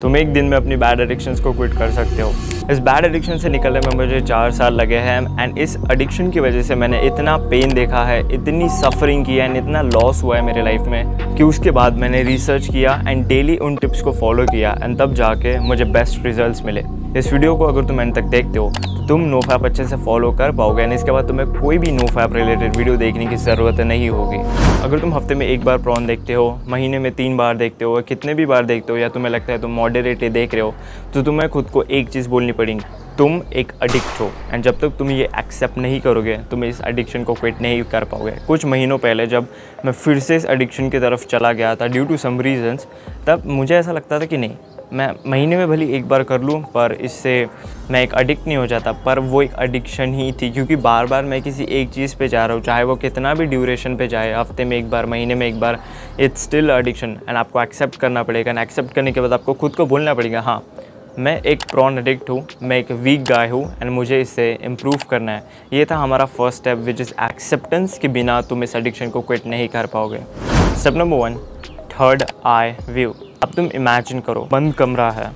तुम एक दिन में अपनी बैड एडिक्शंस को क्विट कर सकते हो। इस बैड एडिक्शन से निकलने में मुझे 4 साल लगे हैं एंड इस एडिक्शन की वजह से मैंने इतना पेन देखा है, इतनी सफरिंग की है एंड इतना लॉस हुआ है मेरे लाइफ में कि उसके बाद मैंने रिसर्च किया एंड डेली उन टिप्स को फॉलो किया एंड तब जाके मुझे बेस्ट रिजल्ट्स मिले। इस वीडियो को अगर तुम एंड तक देखते हो तो तुम नोफैप अच्छे से फॉलो कर पाओगे एंड इसके बाद तुम्हें कोई भी नोफैप रिलेटेड वीडियो देखने की ज़रूरत नहीं होगी। अगर तुम हफ्ते में 1 बार प्रॉन देखते हो, महीने में 3 बार देखते हो, कितने भी बार देखते हो या तुम्हें लगता है तुम मॉडरेटली देख रहे हो, तो तुम्हें खुद को एक चीज़ बोलनी पड़ेगी, तुम एक एडिक्ट हो एंड जब तक तुम ये एक्सेप्ट नहीं करोगे तुम इस एडिक्शन को क्विट नहीं कर पाओगे। कुछ महीनों पहले जब मैं फिर से इस एडिक्शन की तरफ चला गया था ड्यू टू सम रीजंस, तब मुझे ऐसा लगता था कि नहीं, मैं महीने में भले 1 बार कर लूँ पर इससे मैं एक एडिक्ट नहीं हो जाता। पर वो एक एडिक्शन ही थी क्योंकि बार बार मैं किसी एक चीज़ पे जा रहा हूँ, चाहे वो कितना भी ड्यूरेशन पे जाए, हफ्ते में 1 बार, महीने में 1 बार, इट्स स्टिल एडिक्शन एंड आपको एक्सेप्ट करना पड़ेगा एंड एक्सेप्ट करने के बाद आपको खुद को बोलना पड़ेगा, हाँ मैं एक प्रॉन एडिक्ट हूँ, मैं एक वीक गाय हूँ एंड मुझे इससे इम्प्रूव करना है। ये था हमारा first step which is acceptance के बिना तुम इस एडिक्शन को क्विट नहीं कर पाओगे। Step number 1, third eye view. अब तुम इमेजिन करो बंद कमरा है,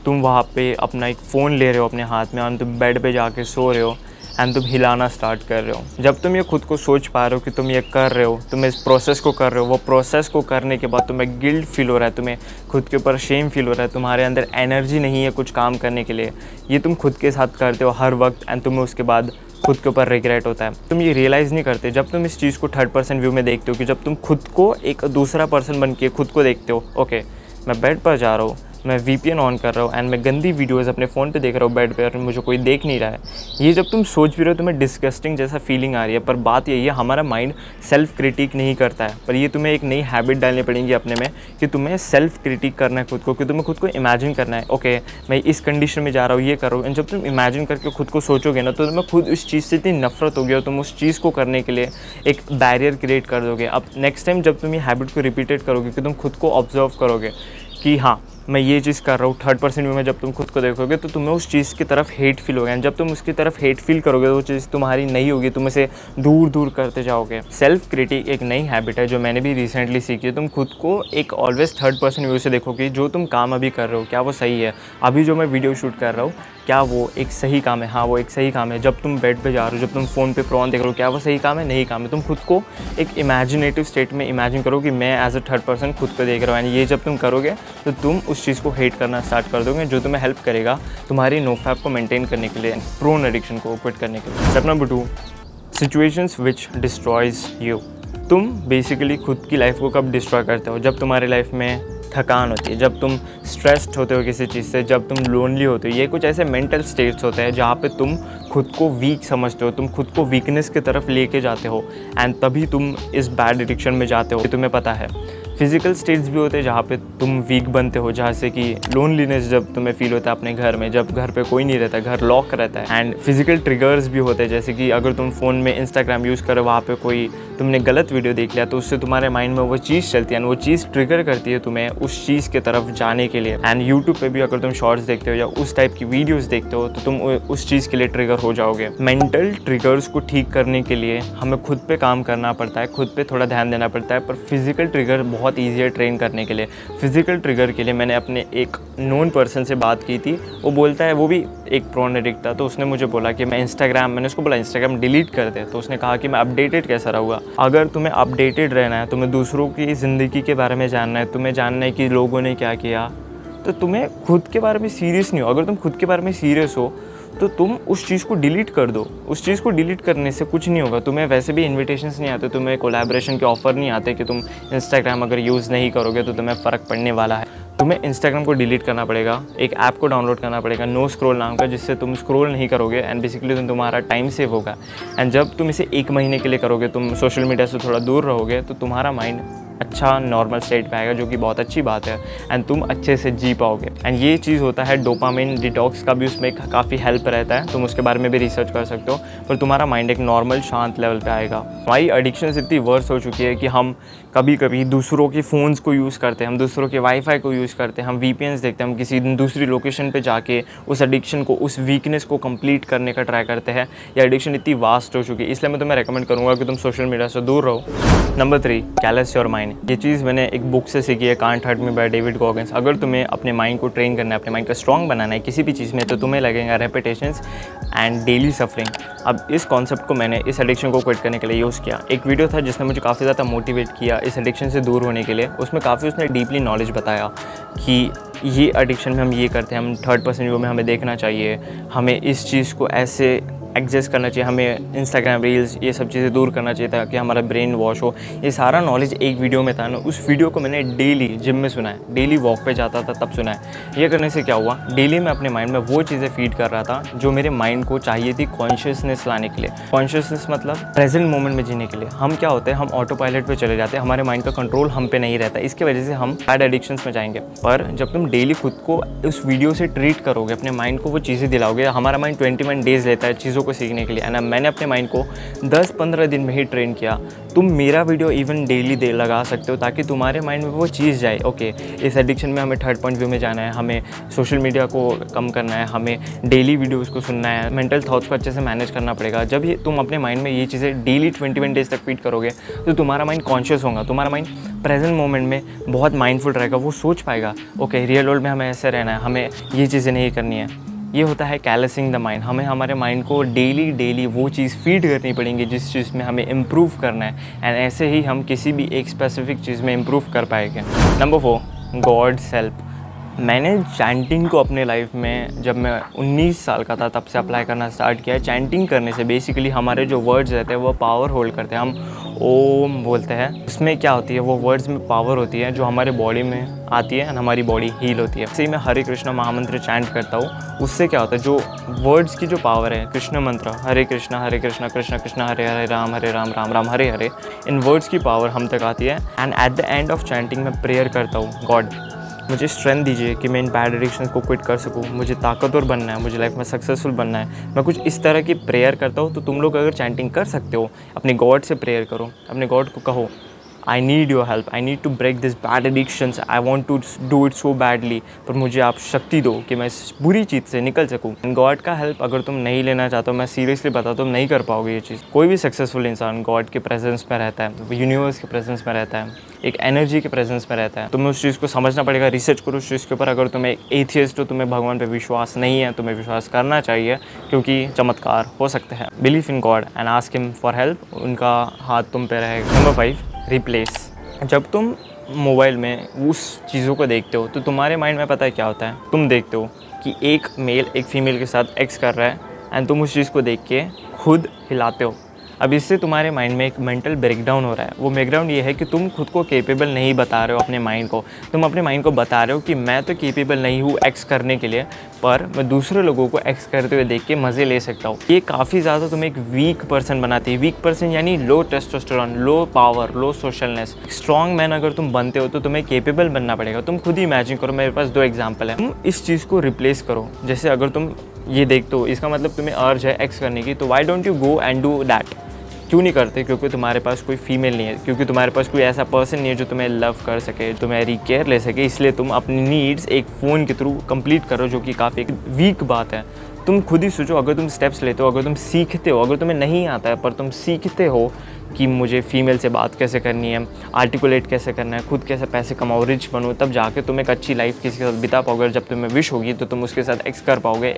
तुम वहाँ पे अपना एक फ़ोन ले रहे हो अपने हाथ में और तुम बेड पे जाके सो रहे हो एंड तुम हिलाना स्टार्ट कर रहे हो। जब तुम ये खुद को सोच पा रहे हो कि तुम ये कर रहे हो, तुम इस प्रोसेस को कर रहे हो, वो प्रोसेस को करने के बाद तुम्हें गिल्ट फील हो रहा है, तुम्हें खुद के ऊपर शेम फील हो रहा है, तुम्हारे अंदर एनर्जी नहीं है कुछ काम करने के लिए, ये तुम खुद के साथ करते हो हर वक्त एंड तुम्हें उसके बाद खुद के ऊपर रिग्रेट होता है। तुम ये रियलाइज़ नहीं करते जब तुम इस चीज़ को थर्ड पर्सन व्यू में देखते हो कि जब तुम खुद को एक दूसरा पर्सन बन के खुद को देखते हो, ओके मैं बेड पर जा रहा हूँ, मैं VPN ऑन कर रहा हूँ एंड मैं गंदी वीडियोस अपने फ़ोन पे देख रहा हूँ बेड पे और मुझे कोई देख नहीं रहा है। ये जब तुम सोच भी रहे हो तुम्हें डिस्गस्टिंग जैसा फीलिंग आ रही है, पर बात यही है हमारा माइंड सेल्फ क्रिटिक नहीं करता है। पर ये तुम्हें एक नई हैबिट डालनी पड़ेगी अपने में कि तुम्हें सेल्फ क्रिटिक करना है खुद को, कि तुम्हें खुद को इमेजिन करना है, ओके मैं इस कंडीशन में जा रहा हूँ, ये कर रहा हूँ। एंड जब तुम इमेजिन करके खुद को सोचोगे ना तो तुम्हें खुद उस चीज़ से इतनी नफरत होगी और तुम उस चीज़ को करने के लिए एक बैरियर क्रिएट कर दोगे। अब नेक्स्ट टाइम जब तुम ये हैबिट को रिपीटेड करोगे कि तुम खुद को ऑब्जर्व करोगे कि हाँ मैं ये चीज़ कर रहा हूँ, थर्ड पर्सन व्यू में जब तुम खुद को देखोगे तो तुम्हें उस चीज़ की तरफ हेट फील होगा एंड जब तुम उसकी तरफ हेट फील करोगे तो वो चीज़ तुम्हारी नहीं होगी, तुम इसे दूर दूर करते जाओगे। सेल्फ क्रिटिक एक नई हैबिट है जो मैंने भी रिसेंटली सीखी है। तुम खुद को एक ऑलवेज थर्ड पर्सन व्यू से देखो कि जो तुम काम अभी कर रहे हो क्या वो सही है, अभी जो मैं वीडियो शूट कर रहा हूँ क्या वो एक सही काम है, हाँ वो एक सही काम है। जब तुम बेड पे जा रहे हो, जब तुम फ़ोन पे प्रॉन देख रहे हो, क्या वो सही काम है, नहीं काम है। तुम खुद को एक इमेजिनेटिव स्टेट में इमेजिन करो कि मैं एज अ थर्ड पर्सन खुद को देख रहा हूँ एंड ये जब तुम करोगे तो तुम उस चीज़ को हेट करना स्टार्ट कर दोगे, जो तुम्हें हेल्प करेगा तुम्हारी नोफैप को मेंटेन करने के लिए, प्रोन एडिक्शन को क्विट करने के लिए। Step number 2, situations which destroys you. तुम बेसिकली खुद की लाइफ को कब डिस्ट्रॉय करते हो? जब तुम्हारी लाइफ में थकान होती है, जब तुम स्ट्रेस्ड होते हो किसी चीज़ से, जब तुम लोनली होते हो। ये कुछ ऐसे मेंटल स्टेट्स होते हैं जहाँ पे तुम खुद को वीक समझते हो, तुम खुद को वीकनेस की तरफ लेके जाते हो एंड तभी तुम इस बैड एडिक्शन में जाते हो। तुम्हें पता है फिजिकल स्टेट्स भी होते हैं जहाँ पे तुम वीक बनते हो, जहाँ से कि लोनलीनेस जब तुम्हें फील होता है अपने घर में, जब घर पे कोई नहीं रहता, घर लॉक रहता है। एंड फिजिकल ट्रिगर्स भी होते हैं जैसे कि अगर तुम फ़ोन में इंस्टाग्राम यूज़ करो, वहाँ पे कोई तुमने गलत वीडियो देख लिया तो उससे तुम्हारे माइंड में वो चीज़ चलती है एंड वो चीज़ ट्रिगर करती है तुम्हें उस चीज़ की तरफ जाने के लिए। एंड यूट्यूब पे भी अगर तुम शॉर्ट्स देखते हो या उस टाइप की वीडियोज़ देखते हो तो तुम उस चीज़ के लिए ट्रिगर हो जाओगे। मेंटल ट्रिगर्स को ठीक करने के लिए हमें खुद पे काम करना पड़ता है, खुद पे थोड़ा ध्यान देना पड़ता है। पर फिजिकल ट्रिगर बहुत ईजी है ट्रेन करने के लिए। फिजिकल ट्रिगर के लिए मैंने अपने एक नोन पर्सन से बात की थी, वो बोलता है, वो भी एक प्रॉन एडिक्ट था, तो उसने मुझे बोला कि मैंने उसको बोला इंस्टाग्राम डिलीट कर दे, तो उसने कहा कि मैं अपडेटेड कैसा रहूँगा। अगर तुम्हें अपडेटेड रहना है, तुम्हें दूसरों की ज़िंदगी के बारे में जानना है, तुम्हें जानना है कि लोगों ने क्या किया, तो तुम्हें खुद के बारे में सीरियस नहीं हो। अगर तुम खुद के बारे में सीरियस हो तो तुम उस चीज़ को डिलीट कर दो। उस चीज़ को डिलीट करने से कुछ नहीं होगा। तुम्हें वैसे भी इन्विटेशंस नहीं आते, तुम्हें कोलैबोरेशन के ऑफ़र नहीं आते कि तुम इंस्टाग्राम अगर यूज़ नहीं करोगे तो तुम्हें फ़र्क पड़ने वाला है। तुम्हें इंस्टाग्राम को डिलीट करना पड़ेगा, एक ऐप को डाउनलोड करना पड़ेगा नो स्क्रॉल नाम का, जिससे तुम स्क्रॉल नहीं करोगे एंड बेसिकली तुम्हारा टाइम सेव होगा। एंड जब तुम इसे 1 महीने के लिए करोगे, तुम सोशल मीडिया से थोड़ा दूर रहोगे तो तुम्हारा माइंड अच्छा नॉर्मल स्टेट पे आएगा, जो कि बहुत अच्छी बात है एंड तुम अच्छे से जी पाओगे। एंड ये चीज़ होता है डोपामिन डिटॉक्स का भी, उसमें काफ़ी हेल्प रहता है, तुम उसके बारे में भी रिसर्च कर सकते हो। पर तुम्हारा माइंड एक नॉर्मल शांत लेवल पे आएगा। हमारी एडिक्शन इतनी वर्स हो चुकी है कि हम कभी कभी दूसरों के फ़ोन्स को यूज़ करते हैं, हम दूसरों के वाईफाई को यूज़ करते हैं, हम VPNs देखते हैं, हम किसी दूसरी लोकेशन पे जाके उस एडिक्शन को, उस वीकनेस को कंप्लीट करने का ट्राई करते हैं। ये एडिक्शन इतनी वास्ट हो चुकी है, इसलिए मैं तुम्हें रेकमेंड करूँगा कि तुम सोशल मीडिया से दूर रहो। Number 3, callous your mind. नहीं। ये चीज़ मैंने एक बुक से सीखी है, can't hurt me by David Goggins. अगर तुम्हें अपने माइंड को ट्रेन करना है, अपने माइंड को स्ट्रॉन्ग बनाना है किसी भी चीज़ में, तो तुम्हें लगेगा रेपिटेशंस एंड डेली सफरिंग। अब इस कॉन्सेप्ट को मैंने इस एडिक्शन को क्विट करने के लिए यूज़ किया। एक वीडियो था जिसने मुझे काफ़ी ज़्यादा मोटिवेट किया इस एडिक्शन से दूर होने के लिए। उसमें काफ़ी उसने डीपली नॉलेज बताया कि ये एडिक्शन में हम ये करते हैं, हम थर्ड पर्सन व्यू में हमें देखना चाहिए, हमें इस चीज़ को ऐसे एडजस्ट करना चाहिए, हमें इंस्टाग्राम रील्स ये सब चीज़ें दूर करना चाहिए ताकि हमारा ब्रेन वॉश हो। ये सारा नॉलेज एक वीडियो में था ना। उस वीडियो को मैंने डेली जिम में सुना है, डेली वॉक पे जाता था तब सुना है। ये करने से क्या हुआ, डेली मैं अपने माइंड में वो चीज़ें फीड कर रहा था जो मेरे माइंड को चाहिए थी कॉन्शियसनेस लाने के लिए। कॉन्शियसनेस मतलब प्रेजेंट मोमेंट में जीने के लिए। हम क्या होते हैं, हम ऑटो पायलट पे चले जाते हैं, हमारे माइंड का कंट्रोल हम पे नहीं रहता। इसकी वजह से हम बैड एडिक्शंस में जाएंगे। पर जब तुम डेली खुद को उस वीडियो से ट्रीट करोगे, अपने माइंड को वो चीज़ें दिलाओगे। हमारा माइंड 21 डेज़ लेता है चीज़ों को सीखने के लिए। मैंने अपने माइंड को 10-15 दिन में ही ट्रेन किया। तुम मेरा वीडियो इवन डेली लगा सकते हो ताकि तुम्हारे माइंड में वो चीज़ जाए, ओके इस एडिक्शन में हमें थर्ड पॉइंट व्यू में जाना है, हमें सोशल मीडिया को कम करना है, हमें डेली वीडियोस को सुनना है, मेंटल थॉट्स को अच्छे से मैनेज करना पड़ेगा। जब ये तुम अपने माइंड में ये चीज़ें डेली 21 डेज़ तक फीड करोगे तो तुम्हारा माइंड कॉन्शियस होगा, तुम्हारा माइंड प्रेजेंट मोमेंट में बहुत माइंडफुल रहेगा। वो सोच पाएगा ओके रियल वर्ल्ड में हमें ऐसे रहना है, हमें ये चीज़ें नहीं करनी है। ये होता है कैलसिंग द माइंड। हमें हमारे माइंड को डेली वो चीज़ फीड करनी पड़ेंगी जिस चीज़ में हमें इम्प्रूव करना है, एंड ऐसे ही हम किसी भी एक स्पेसिफिक चीज़ में इम्प्रूव कर पाएंगे। Number 4, God's help. मैंने चैंटिंग को अपने लाइफ में जब मैं 19 साल का था तब से अप्लाई करना स्टार्ट किया। चैंटिंग करने से बेसिकली हमारे जो वर्ड्स रहते हैं वो पावर होल्ड करते हैं। हम ओम बोलते हैं, उसमें क्या होती है, वो वर्ड्स में पावर होती है जो हमारे बॉडी में आती है एंड हमारी बॉडी हील होती है। ऐसे ही मैं हरे कृष्णा महामंत्र चैंट करता हूँ। उससे क्या होता है, जो वर्ड्स की जो पावर है, कृष्ण मंत्र हरे कृष्णा कृष्ण कृष्ण हरे राम राम राम हरे हरे, इन वर्ड्स की पावर हम तक आती है। And at the end of chanting मैं प्रेयर करता हूँ, गॉड मुझे स्ट्रेंथ दीजिए कि मैं इन बैड एडिक्शन को क्विट कर सकूँ, मुझे ताकतवर बनना है, मुझे लाइफ में सक्सेसफुल बनना है। मैं कुछ इस तरह की प्रेयर करता हूँ। तो तुम लोग अगर चैंटिंग कर सकते हो, अपने गॉड से प्रेयर करो, अपने गॉड को कहो I need your help, I need to break this bad addictions, I want to do it so badly, पर मुझे आप शक्ति दो कि मैं इस बुरी चीज़ से निकल सकूँ। गॉड का हेल्प अगर तुम नहीं लेना चाहते हो, मैं सीरियसली बताता तुम नहीं कर पाओगे ये चीज़। कोई भी सक्सेसफुल इंसान गॉड के प्रेजेंस में रहता है, यूनिवर्स के प्रेजेंस में रहता है, एक एनर्जी के प्रेजेंस में रहता है। तुम्हें उस चीज़ को समझना पड़ेगा, रिसर्च करो उस चीज़ के ऊपर। अगर तुम्हें एथियस्ट हो, तुम्हें भगवान पे विश्वास नहीं है, तुम्हें विश्वास करना चाहिए क्योंकि चमत्कार हो सकते हैं। Believe in God and ask him for help, उनका हाथ तुम पे रहेगा। Number 5, replace. जब तुम मोबाइल में उस चीज़ों को देखते हो तो तुम्हारे माइंड में पता है क्या होता है, तुम देखते हो कि एक मेल एक फीमेल के साथ एक्स कर रहा है एंड तुम उस चीज़ को देख के खुद हिलाते हो। अब इससे तुम्हारे माइंड में एक मेंटल ब्रेकडाउन हो रहा है। वो ब्रेकडाउन ये है कि तुम खुद को केपेबल नहीं बता रहे हो अपने माइंड को। तुम अपने माइंड को बता रहे हो कि मैं तो केपेबल नहीं हूँ एक्स करने के लिए, पर मैं दूसरे लोगों को एक्स करते हुए देख के मज़े ले सकता हूँ। ये काफ़ी ज़्यादा तुम्हें एक वीक पर्सन बनाती है। वीक पर्सन यानी लो टेस्टोस्टेरोन, लो पावर, लो सोशलनेस। स्ट्रॉन्ग मैन अगर तुम बनते हो तो तुम्हें केपेबल बनना पड़ेगा। तुम खुद ही इमेजिन करो, मेरे पास 2 एग्जाम्पल है। तुम इस चीज़ को रिप्लेस करो। जैसे अगर तुम ये देखते हो, इसका मतलब तुम्हें अर्ज है एक्स करने की, तो why don't you go and do that. क्यों नहीं करते? क्योंकि तुम्हारे पास कोई फीमेल नहीं है, क्योंकि तुम्हारे पास कोई ऐसा पर्सन नहीं है जो तुम्हें लव कर सके, तुम्हारी केयर ले सके। इसलिए तुम अपनी नीड्स एक फ़ोन के थ्रू कंप्लीट करो, जो कि काफ़ी एक वीक बात है। तुम खुद ही सोचो, अगर तुम स्टेप्स लेते हो, अगर तुम सीखते हो, अगर तुम्हें नहीं आता है पर तुम सीखते हो कि मुझे फ़ीमेल से बात कैसे करनी है, आर्टिकुलेट कैसे करना है, खुद कैसे पैसे कमाओ, रिच बनो, तब जाके तुम एक अच्छी लाइफ किसी के साथ बिता पाओगे। जब तुम्हें विश होगी तो तुम उसके साथ एक्स कर पाओगे,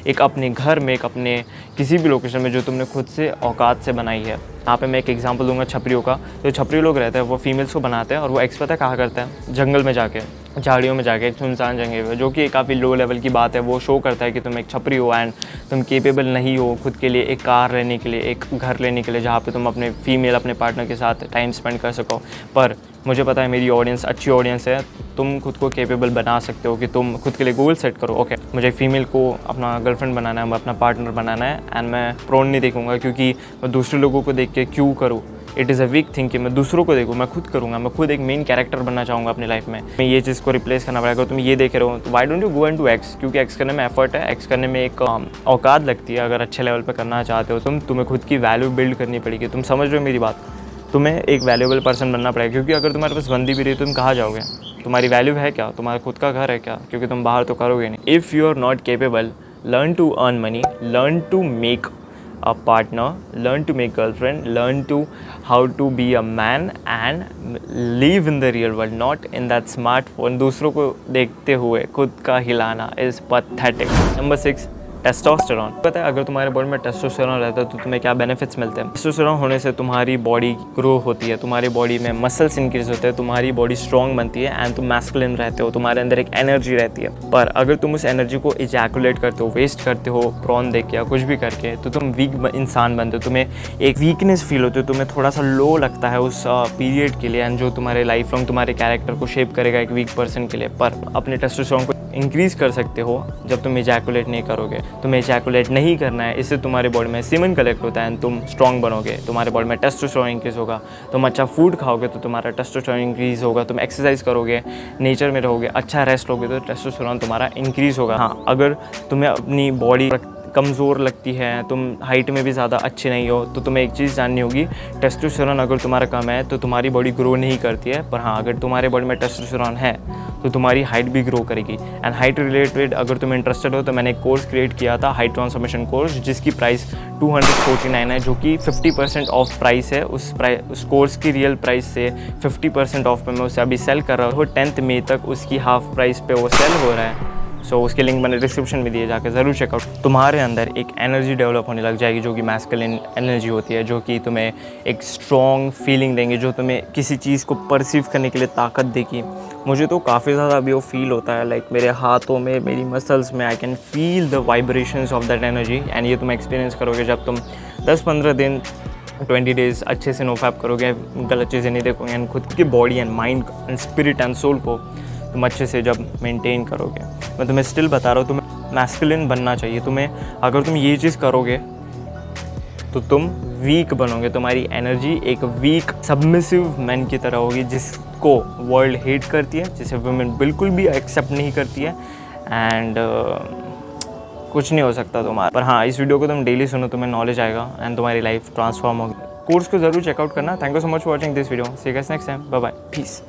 एक अपने घर में, एक अपने किसी भी लोकेशन में जो तुमने खुद से औकात से बनाई है। यहाँ पे मैं एक एग्जांपल दूंगा छपरियों का। जो छपरी लोग रहते हैं वो फीमेल्स को बनाते हैं और वो एक्स पता है कहाँ करता है, जंगल में जाके, झाड़ियों में जाके, सुनसान जगह पे, जो कि काफ़ी लो लेवल की बात है। वो शो करता है कि तुम एक छपरी हो एंड तुम केपेबल नहीं हो खुद के लिए एक कार लेने के लिए, एक घर लेने के लिए, जहाँ पे तुम अपने फीमेल अपने पार्टनर के साथ टाइम स्पेंड कर सको। पर मुझे पता है मेरी ऑडियंस अच्छी ऑडियंस है, तुम खुद को केपेबल बना सकते हो कि तुम खुद के लिए गोल सेट करो। ओके, मुझे फीमेल को अपना गर्लफ्रेंड बनाना है, अपना पार्टनर बनाना है, एंड मैं प्रोन नहीं देखूंगा क्योंकि मैं दूसरे लोगों को देख के क्यों करूँ। It is a weak thing कि मैं दूसरों को देखूँ, मैं खुद करूँगा। मैं खुद एक मेन कैरेक्टर बनना चाहूँगा अपनी लाइफ में। मैं ये चीज़ को रिप्लेस करना पड़ेगा। तुम ये देख रहे हो तो why don't you go and do x, क्योंकि एक्स करने में एफर्ट है, एक्स करने में एक औकात लगती है। अगर अच्छे लेवल पर करना चाहते हो तुम्हें खुद की वैल्यू बिल्ड करनी पड़ेगी। तुम समझ रहे हो मेरी बात? तुम्हें एक वैल्यूएबल पर्सन बनना पड़ेगा, क्योंकि अगर तुम्हारे पास बंदी भी रही तुम कहाँ जाओगे? तुम्हारी वैल्यू है क्या? तुम्हारा खुद का घर है क्या? क्योंकि तुम बाहर तो करोगे नहीं। If you are not capable, learn to earn money, learn to make a partner, learn to make girlfriend, learn to how to be a man and live in the real world, not in that smartphone. दूसरों को देखते हुए खुद का हिलाना is pathetic. Number 6, testosterone. पता है अगर तुम्हारे बॉडी में टेस्टोस्टेरोन रहता है तो तुम्हें क्या बेनिफिट्स मिलते हैं। टेस्टोस्टेरोन होने से तुम्हारी बॉडी ग्रो होती है, तुम्हारी बॉडी में मसल्स इंक्रीज होते हैं, तुम्हारी बॉडी स्ट्रॉन्ग बनती है एंड तुम मैस्कुलिन रहते हो, तुम्हारे अंदर एक एनर्जी रहती है। पर अगर तुम उस एनर्जी को इजैकुलेट करते हो, वेस्ट करते हो प्रॉन देख के या कुछ भी करके, तो तुम वीक इंसान बनते हो, तुम्हें एक वीकनेस फील होती है, तुम्हें थोड़ा सा लो लगता है उस पीरियड के लिए, एंड जो तुम्हारे लाइफ लॉन्ग तुम्हारे कैरेक्टर को शेप करेगा एक वीक पर्सन के लिए। पर अपने टेस्टोस्टेरोन को इंक्रीज़ कर सकते हो जब तुम इजैकुलेट नहीं करोगे। तुम्हें इजैकुलेट नहीं करना है, इससे तुम्हारी बॉडी में सीमेन कलेक्ट होता है एंड तुम स्ट्रॉन्ग बनोगे, तुम्हारे बॉडी में टेस्टोस्टेरोन इंक्रीज़ होगा। तुम अच्छा फूड खाओगे तो तुम्हारा टेस्टोस्टेरोन इंक्रीज़ होगा, तुम एक्सरसाइज करोगे, नेचर में रहोगे, अच्छा रेस्ट लोगे तो टेस्टोस्टेरोन तुम्हारा इंक्रीज़ होगा। हाँ, अगर तुम्हें अपनी बॉडी कमज़ोर लगती है, तुम हाइट में भी ज़्यादा अच्छे नहीं हो, तो तुम्हें एक चीज़ जाननी होगी, टेस्टोस्टेरोन अगर तुम्हारा कम है तो तुम्हारी बॉडी ग्रो नहीं करती है। पर हाँ, अगर तुम्हारे बॉडी में टेस्टोस्टेरोन है तो तुम्हारी हाइट भी ग्रो करेगी। एंड हाइट रिलेटेड अगर तुम इंटरेस्टेड हो तो मैंने एक कोर्स क्रिएट किया था, हाइट ट्रांसफॉर्मेशन कोर्स, जिसकी प्राइस 249 है, जो कि 50% ऑफ प्राइस है। उस कोर्स की रियल प्राइस से 50% ऑफ पे मैं उसे अभी सेल कर रहा हूँ। 10th मई तक उसकी हाफ प्राइस पे वो सेल हो रहा है। सो उसके लिंक मैंने डिस्क्रिप्शन में दिए, जाकर ज़रूर चेकआउट। तुम्हारे अंदर एक एनर्जी डेवलप होने लग जाएगी जो कि मैस्कुलिन एनर्जी होती है, जो कि तुम्हें एक स्ट्रॉन्ग फीलिंग देंगे, जो तुम्हें किसी चीज़ को परसीव करने के लिए ताकत देगी। मुझे तो काफ़ी ज़्यादा अभी वो फील होता है, लाइक मेरे हाथों में, मेरी मसल्स में, I can feel the vibrations of that energy. And ये तुम एक्सपीरियंस करोगे जब तुम 10-15 दिन 20 डेज़ अच्छे से नोफैप करोगे, गलत चीज़ें नहीं देखोगे, एंड खुद की body and mind and spirit and soul को तुम अच्छे से जब मेंटेन करोगे। मैं तुम्हें स्टिल बता रहा हूँ, तुम्हें मैस्कुलिन बनना चाहिए। तुम्हें अगर तुम ये चीज़ करोगे तो तुम वीक बनोगे, तुम्हारी एनर्जी एक वीक सबमिसिव मैन की तरह होगी, जिसको वर्ल्ड हेट करती है, जिसे वुमेन बिल्कुल भी एक्सेप्ट नहीं करती है। एंड कुछ नहीं हो सकता तुम्हारा। पर हाँ, इस वीडियो को तुम डेली सुनो, तुम्हें नॉलेज आएगा एंड तुम्हारी लाइफ ट्रांसफॉर्म होगी। कोर्स को ज़रूर चेकआउट करना। Thank you so much for watching this video. See you guys next time. Bye bye, piece.